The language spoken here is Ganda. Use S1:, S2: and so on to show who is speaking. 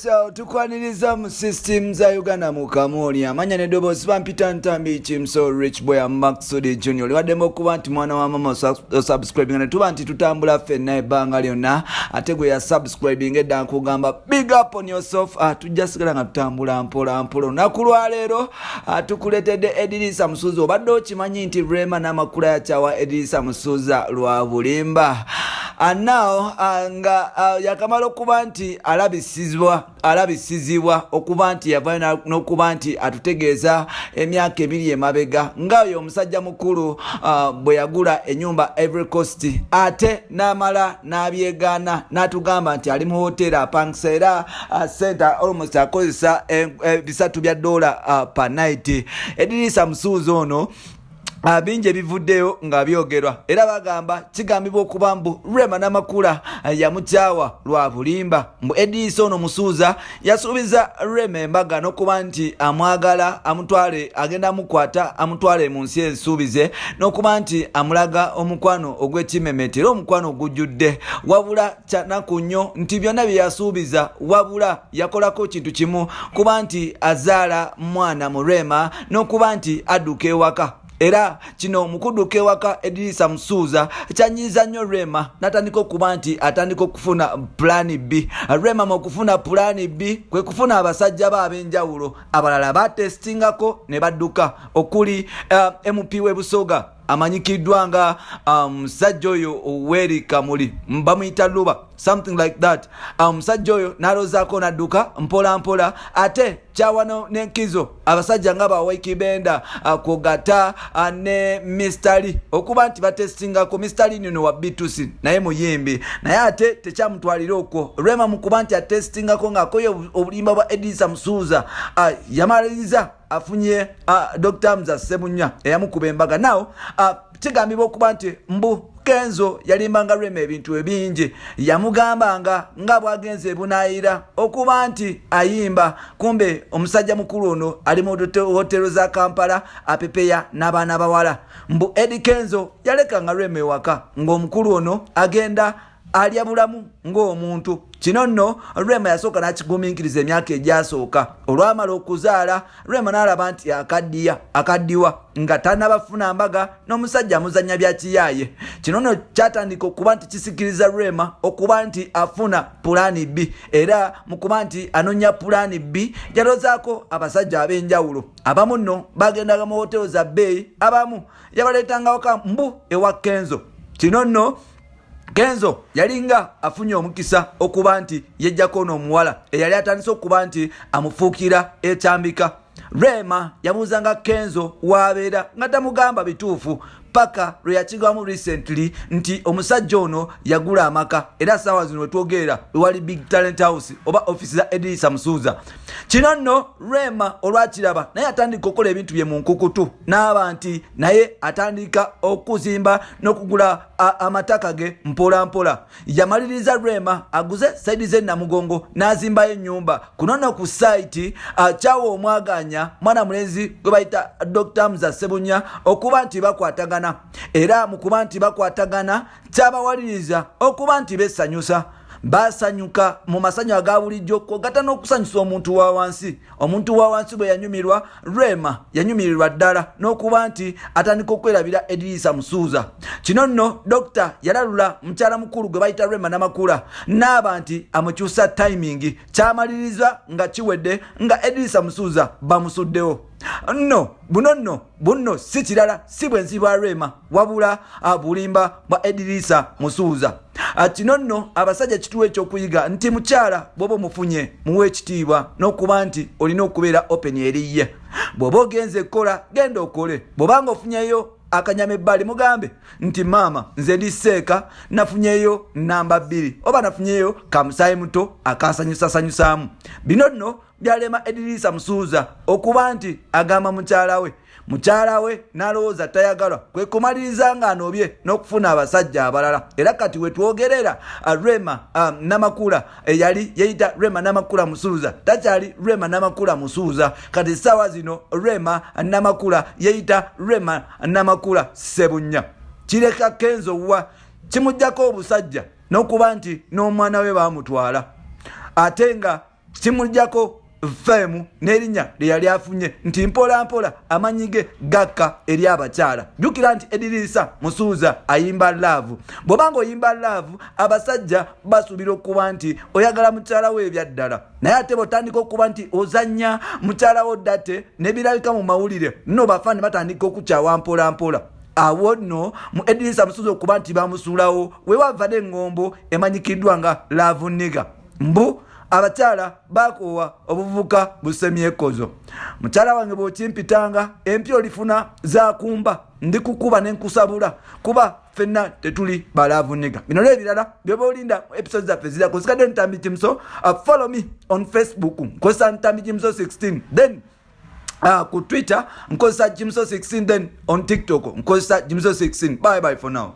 S1: So tukwaniriza mu system za Uganda Mukamooli amanya ne dobozi bampita ntambi chimso rich boy Maxudi Junior wademo kuba nti mwana wa mama subscribing ne tuba nti tutambula fenna ebanga lyonna ate gwe ya subscribing edda nkugamba big up on yourself tujasigala nga tutambula mpola mpola nakulwa leero tukuletedde Eddy Samusuza obadde okimanyi nti Rema n'amakula Yakyaawa Eddy Samusuza Lwabulimba and now nga yakamala okuba nti alabisizibwa okuba nti yava n'okuba nti atutegeeza emyaka ebiri emabega ngayo omusajja mukulu bwe yagula ennyumba Ivory Coast ate n'amala n'abyegaana n'atugamba nti ali mu hoteri apangisa era center almost akozesa $3 per night. Eddy Samusuza ono binje bivuddeyo nga byogerwa era bagamba kigambibwa okuba mbu Rema n'amakula Yakyaawa Lwabulimba mbu Eddy ono Musuza yasuubiza Rema embaga n'okuba nti amwagala amutwale agenda mukwata amutwale mu nsi ensuubize n'okuba nti amulaga omukwano ogw'ekimemete era omukwano ogujjudde wabula kyanaku nnyo nti byonna bye yasuubiza wabula yakolako kintu kimu kuba nti azaala mwana mu Rema n'okuba nti adduka ewaka. Era kino mukuduke waka Eddy Samusuza kyanyiza nnyo Rema natandika okuba nti atandika okufuna plan B. Rema mu kufuna plan B kwe kufuna abasajja b'abenjawulo abalala batestingako ne badduka okuli MP w'Ebusoga amanyikiddwa nga musajja oyo Oweri Kamuli bamuyita Luba something like that. Musajja oyo n'alozaako n'adduka mpola mpola ate Kyawano n'enkizo abasajja nga ba Waikibenda Kogata ne Mr. okuba nti batestingako Mr. nino wa B2C naye muyimbi naye ate tekyamutwalira okwo Rema mukuba nti atestingako ng'akoye obulimba bwa Eddy Samusuza yamaliriza afunye Dr. Mza Sebunya eyamukuba embaga nawo kigambibwa okuba nti mbu Kenzo yalimbanga Rema ebintu ebingi yamugambanga nga bwagenze ebunayira okuba nti ayimba kumbe omusajja mukulu ono ali mu hotelo za Kampala apepeya n'abaana bawala mbu Eddy Kenzo yalekanga Rema ewaka ng'omukulu ono agenda alya bulamu ng'omuntu. Kino nno Rema yasooka n'akigumiikiriza emyaka egyasooka olwamala okuzaala Rema n'alaba nti akaddiwa nga tannabafuna mbaga n'omusajja amuzannya bya kiyaaye. Kino nno kyatandika okuba nti kisikiriza Rema okuba nti afuna pulaani B era mu kuba nti anonya pulaani B yalozaako abasajja ab'enjawulo abamu nno bagendaga mu hotelo za bbeeyi abamu yabaleetanga waka mbu ewa Kenzo. Kino nno Kenzo yalinga afunye omukisa okuba nti yejjako n'omuwala eyali atandise okuba nti amufuukira ekyambika. Rema yabuuzanga Kenzo waabeera nga tamugamba bituufu paka lwe yakigwamu recently nti omusajja ono yagula amaka era saawa zino wetwogerera wali Big Talent House oba office za Eddy Samusuza. Kino nno Rema olwakiraba naye atandika okukola ebintu bye mu nkukutu n'aba nti naye atandika okuzimba n'okugula amataka ge mpola mpola. Yamaliriza Rema aguze saidi ze Namugongo n'azimbayo ennyumba kuno no ku site Kyaawa omwaganya mwana mulenzi gwe bayita Dr. Mza Sebunya okuba nti bakwatagana era mu kuba nti bakwatagana kyabawaliriza okuba nti besanyusa basanyuka mu masanyu aga bulijjo kogata n'okusanyusa omuntu wa wansi bwe yanyumirwa Rema yanyumirirwa ddala n'okuba nti atandika okwerabira Eddy Samusuza. Kino nno Dr. yalalula mukyala mukulu gwe bayita Rema n'amakula n'aba nti amukyusa timing kyamaliriza nga kiwedde nga Eddy Samusuza bamusuddewo. Buno si kirala si bwenzi bwa Rema wabula bulimba bwa Eddy Samusuza. Kino nno abasajja kituwe ekyokuyiga nti mukyala bw'oba mufunye muwe ekitiibwa n'okuba nti olina okubeera open eriye. Bw'oba ogenze kola genda okole bw'obanga ofunyeyo akanyama ebbali mugambe nti maama nze ndi seeka nafunyeyo namba 2 oba nafunyeyo kamusaayi muto akasanyusasanyusaamu. Bino nno byalema Eddy Samusuza okuba nti agamba mukyala we n'alowooza tayagalwa kwe kumaliriza nga anobye n'okufuna abasajja abalala era kati wetwogerera Rema n'amakula eyali yeyita Rema n'amakula Musuza takyali Rema n'amakula Musuza kati ssaawa zino Rema n'amakula yeyita Rema n'amakula Sebunya. Kireka Kenzo wa kimujjako obusajja n'okuba nti n'omwana we baamutwala ate nga kimuljako femu nerinya lyali afunye nti mpola mpola amanyige gakka eri abakyala. Jukira nti Eddy musuuza ayimba love. Bwobanga oyimba love abasajja basubira okuba nti oyagala mukyala we ebyaddala, naye ate botandika okuba nti ozanya mukyala wo ddate nebirabika mu mawulire no bafani batandika okukyawa mpola mpola. Awo nno mu Eddy musuuza okuba nti bamusuulawo wewava n'engombo emanyikiddwa nga love nigga. Mbu abakyala bakoowa obuvubuka busemyekozo. Mukyala wange bw'okimpitanga empya olifuna zakumba ndikukuba nenkusabula kuba fenna tetuli balavu nigga. Bino n'ebirala byoba olinda episodes zaffe zirako. Sikadde Ntambi Kimso. Follow me on Facebook nkozesa Ntambi Kimso 16, then ku Twitter nkozesa Kimso 16, then on TikTok nkozesa Kimso 16. Bye bye for now.